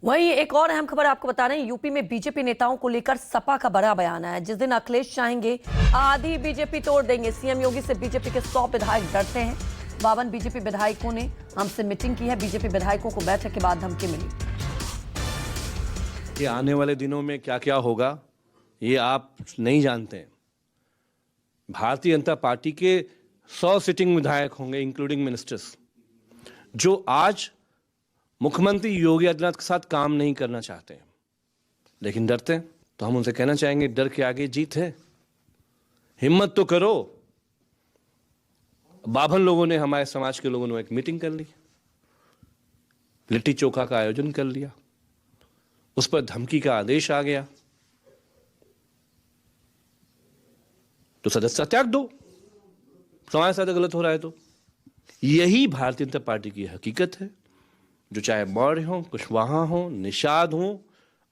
वहीं एक और अहम खबर आपको बता रहे हैं, यूपी में बीजेपी नेताओं को लेकर सपा का बड़ा बयान आया। जिस दिन अखिलेश चाहेंगे आधी बीजेपी तोड़ देंगे। सीएम योगी से बीजेपी के 100 विधायक डरते हैं। 52 बीजेपी विधायकों ने हमसे मीटिंग की है। बीजेपी विधायकों को बैठक के बाद धमकी मिली। ये आने वाले दिनों में क्या क्या होगा ये आप नहीं जानते हैं। भारतीय जनता पार्टी के 100 सिटिंग विधायक होंगे इंक्लूडिंग मिनिस्टर्स, जो आज मुख्यमंत्री योगी आदित्यनाथ के साथ काम नहीं करना चाहते हैं लेकिन डरते हैं। तो हम उनसे कहना चाहेंगे, डर के आगे जीत है, हिम्मत तो करो। 52 लोगों ने, हमारे समाज के लोगों ने एक मीटिंग कर ली, लिट्टी चोखा का आयोजन कर लिया, उस पर धमकी का आदेश आ गया, तो सदस्यता त्याग दो। समाज साथ गलत हो रहा है तो यही भारतीय जनता पार्टी की हकीकत है। जो चाहे मौर्य हों, कुशवाहा हों, निषाद हों,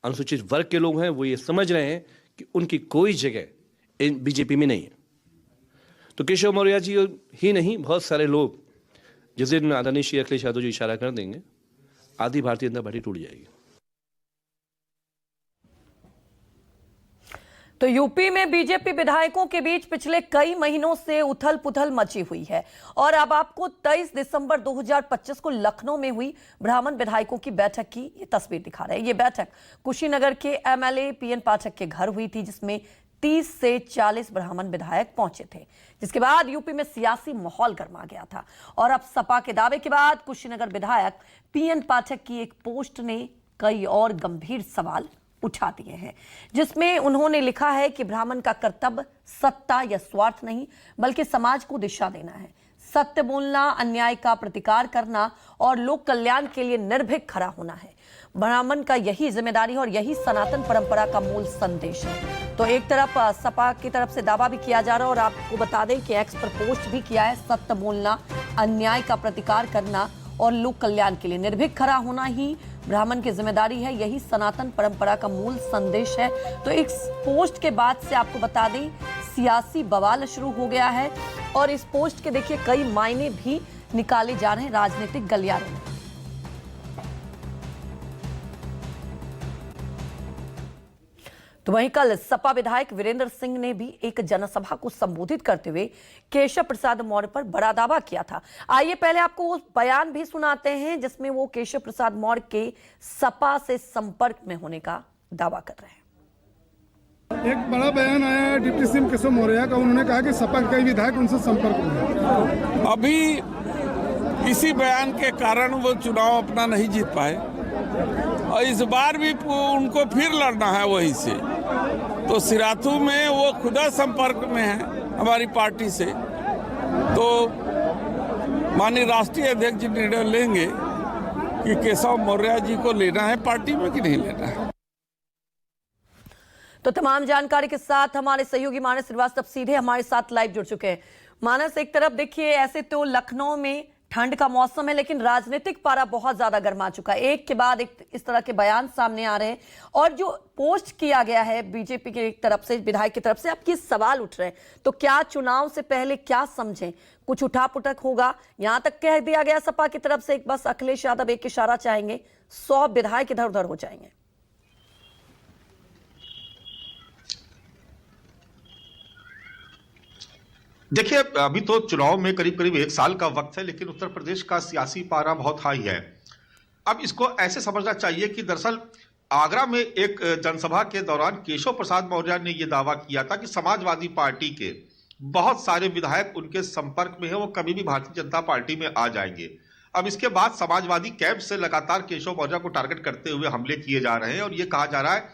अनुसूचित वर्ग के लोग हैं, वो ये समझ रहे हैं कि उनकी कोई जगह बीजेपी में नहीं है। तो केशव मौर्य जी ही नहीं, बहुत सारे लोग, जिस दिन आदरणीय श्री अखिलेश यादव जी इशारा कर देंगे, आधी भारतीय जनता पार्टी टूट जाएगी। तो यूपी में बीजेपी विधायकों के बीच पिछले कई महीनों से उथल पुथल मची हुई है और अब आपको 23 दिसंबर 2025 को लखनऊ में हुई ब्राह्मण विधायकों की बैठक की ये तस्वीर दिखा रहे हैं। ये बैठक कुशीनगर के एमएलए पीएन पाठक के घर हुई थी, जिसमें 30 से 40 ब्राह्मण विधायक पहुंचे थे। जिसके बाद यूपी में सियासी माहौल गर्मा गया था और अब सपा के दावे के बाद कुशीनगर विधायक पीएन पाठक की एक पोस्ट ने कई और गंभीर सवाल उठा दिए हैं, जिसमें उन्होंने लिखा है कि ब्राह्मण का कर्तव्य सत्ता या स्वार्थ नहीं बल्कि समाज को दिशा देना है, सत्य बोलना, अन्याय का प्रतिकार करना और लोक कल्याण के लिए निर्भीक खड़ा होना है। ब्राह्मण का यही जिम्मेदारी है और यही सनातन परंपरा का मूल संदेश है। तो एक तरफ सपा की तरफ से दावा भी किया जा रहा है और आपको बता दें कि एक्स पर पोस्ट भी किया है, सत्य बोलना, अन्याय का प्रतिकार करना और लोक कल्याण के लिए निर्भीक खड़ा होना ही ब्राह्मण की जिम्मेदारी है, यही सनातन परंपरा का मूल संदेश है। तो इस पोस्ट के बाद से आपको बता दें सियासी बवाल शुरू हो गया है और इस पोस्ट के देखिए कई मायने भी निकाले जा रहे हैं राजनीतिक गलियारों में। तो वहीं कल सपा विधायक वीरेंद्र सिंह ने भी एक जनसभा को संबोधित करते हुए केशव प्रसाद मौर्य पर बड़ा दावा किया था। आइए पहले आपको वो बयान भी सुनाते हैं जिसमें वो केशव प्रसाद मौर्य के सपा से संपर्क में होने का दावा कर रहे हैं। एक बड़ा बयान आया है डिप्टी सीएम केशव मौर्य का। उन्होंने कहा कि सपा के कई विधायक उनसे संपर्क में। अभी इसी बयान के कारण वो चुनाव अपना नहीं जीत पाए और इस बार भी उनको फिर लड़ना है वहीं से। तो सिराथू में वो खुदा संपर्क में है हमारी पार्टी से। तो माननीय राष्ट्रीय अध्यक्ष जी निर्णय लेंगे कि केशव मौर्य जी को लेना है पार्टी में कि नहीं लेना है। तो तमाम जानकारी के साथ हमारे सहयोगी मानस श्रीवास्तव सीधे हमारे साथ लाइव जुड़ चुके हैं। मानस, एक तरफ देखिए ऐसे तो लखनऊ में ठंड का मौसम है लेकिन राजनीतिक पारा बहुत ज्यादा गर्मा चुका है। एक के बाद एक इस तरह के बयान सामने आ रहे हैं और जो पोस्ट किया गया है बीजेपी की तरफ से, विधायक की तरफ से, आपके सवाल उठ रहे हैं। तो क्या चुनाव से पहले क्या समझें, कुछ उठापुटक होगा? यहां तक कह दिया गया सपा की तरफ से बस अखिलेश यादव एक इशारा चाहेंगे, 100 विधायक इधर उधर हो जाएंगे। देखिए, अभी तो चुनाव में करीब करीब 1 साल का वक्त है, लेकिन उत्तर प्रदेश का सियासी पारा बहुत हाई है। अब इसको ऐसे समझना चाहिए कि दरअसल आगरा में एक जनसभा के दौरान केशव प्रसाद मौर्य ने यह दावा किया था कि समाजवादी पार्टी के बहुत सारे विधायक उनके संपर्क में है, वो कभी भी भारतीय जनता पार्टी में आ जाएंगे। अब इसके बाद समाजवादी कैंप से लगातार केशव मौर्य को टारगेट करते हुए हमले किए जा रहे हैं और यह कहा जा रहा है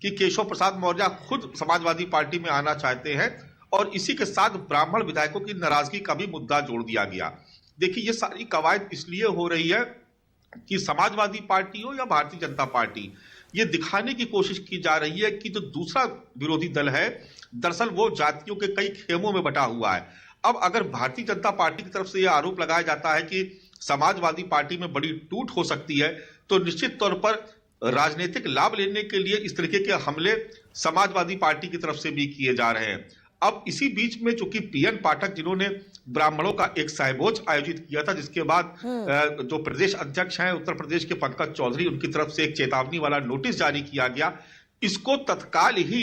कि केशव प्रसाद मौर्य खुद समाजवादी पार्टी में आना चाहते हैं और इसी के साथ ब्राह्मण विधायकों की नाराजगी का भी मुद्दा जोड़ दिया गया। देखिए, ये सारी कवायद इसलिए हो रही है कि समाजवादी पार्टी हो या भारतीय जनता पार्टी, ये दिखाने की कोशिश की जा रही है कि जो दूसरा विरोधी दल है दरअसल वो जातियों के कई खेमों में बटा हुआ है। अब अगर भारतीय जनता पार्टी की तरफ से यह आरोप लगाया जाता है कि समाजवादी पार्टी में बड़ी टूट हो सकती है, तो निश्चित तौर पर राजनीतिक लाभ लेने के लिए इस तरीके के हमले समाजवादी पार्टी की तरफ से भी किए जा रहे हैं। अब इसी बीच में चूंकि पीएन पाठक जिन्होंने ब्राह्मणों का एक सहभोज आयोजित किया था, जिसके बाद जो प्रदेश अध्यक्ष हैं उत्तर प्रदेश के पंकज चौधरी, उनकी तरफ से एक चेतावनी वाला नोटिस जारी किया गया। इसको तत्काल ही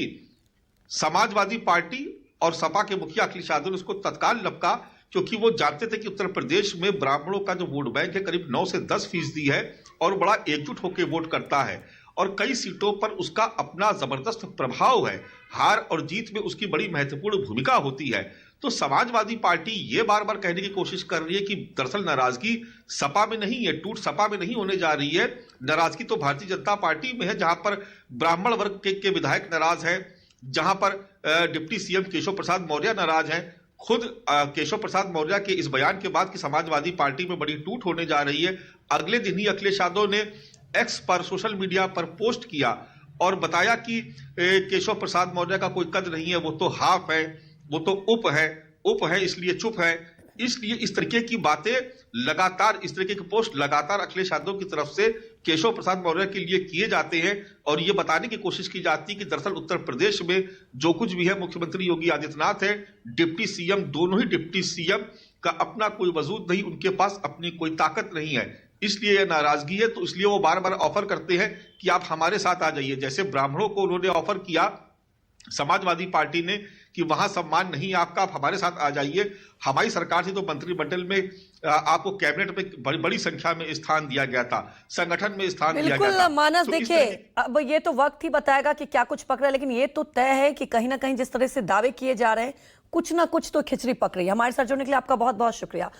समाजवादी पार्टी और सपा के मुखिया अखिलेश यादव ने उसको तत्काल लपका, क्योंकि वो जानते थे कि उत्तर प्रदेश में ब्राह्मणों का जो वोट बैंक है करीब 9 से 10% है और बड़ा एकजुट होकर वोट करता है और कई सीटों पर उसका अपना जबरदस्त प्रभाव है। हार और जीत में उसकी बड़ी महत्वपूर्ण भूमिका होती है। तो समाजवादी पार्टी ये बार बार कहने की कोशिश कर रही है कि दरअसल नाराजगी सपा में नहीं है, टूट सपा में नहीं होने जा रही है, नाराजगी तो भारतीय जनता पार्टी में है, जहां पर ब्राह्मण वर्ग के विधायक नाराज है, जहां पर डिप्टी सीएम केशव प्रसाद मौर्य नाराज है। खुद केशव प्रसाद मौर्य के इस बयान के बाद कि समाजवादी पार्टी में बड़ी टूट होने जा रही है, अगले दिन ही अखिलेश यादव ने एक्स पर सोशल मीडिया पर पोस्ट किया और बताया कि केशव प्रसाद मौर्य का कोई कद नहीं है, वो तो हाफ है, वो तो उप है इसलिए चुप है। इसलिए इस तरीके की बातें लगातार, इस तरीके के पोस्ट लगातार अखिलेश यादव की तरफ से केशव प्रसाद मौर्य के लिए किए जाते हैं और ये बताने की कोशिश की जाती है कि दरअसल उत्तर प्रदेश में जो कुछ भी है, मुख्यमंत्री योगी आदित्यनाथ है, डिप्टी सीएम, दोनों ही डिप्टी सीएम का अपना कोई वजूद नहीं, उनके पास अपनी कोई ताकत नहीं है, इसलिए यह नाराजगी है। तो इसलिए वो बार बार ऑफर करते हैं कि आप हमारे साथ आ जाइए। जैसे ब्राह्मणों को उन्होंने ऑफर किया समाजवादी पार्टी ने कि वहां सम्मान नहीं आपका, आप हमारे साथ आ जाइए, हमारी सरकार थी तो मंत्रिमंडल में आपको कैबिनेट में बड़ी संख्या में स्थान दिया गया था, संगठन में स्थान दिया गया था। बिल्कुल मानस, तो देखिए अब ये तो वक्त ही बताएगा कि क्या कुछ पकड़ा, लेकिन ये तो तय है कि कहीं ना कहीं जिस तरह से दावे किए जा रहे हैं कुछ ना कुछ तो खिचड़ी पक रही है। हमारे साथ जुड़ने के लिए आपका बहुत बहुत शुक्रिया।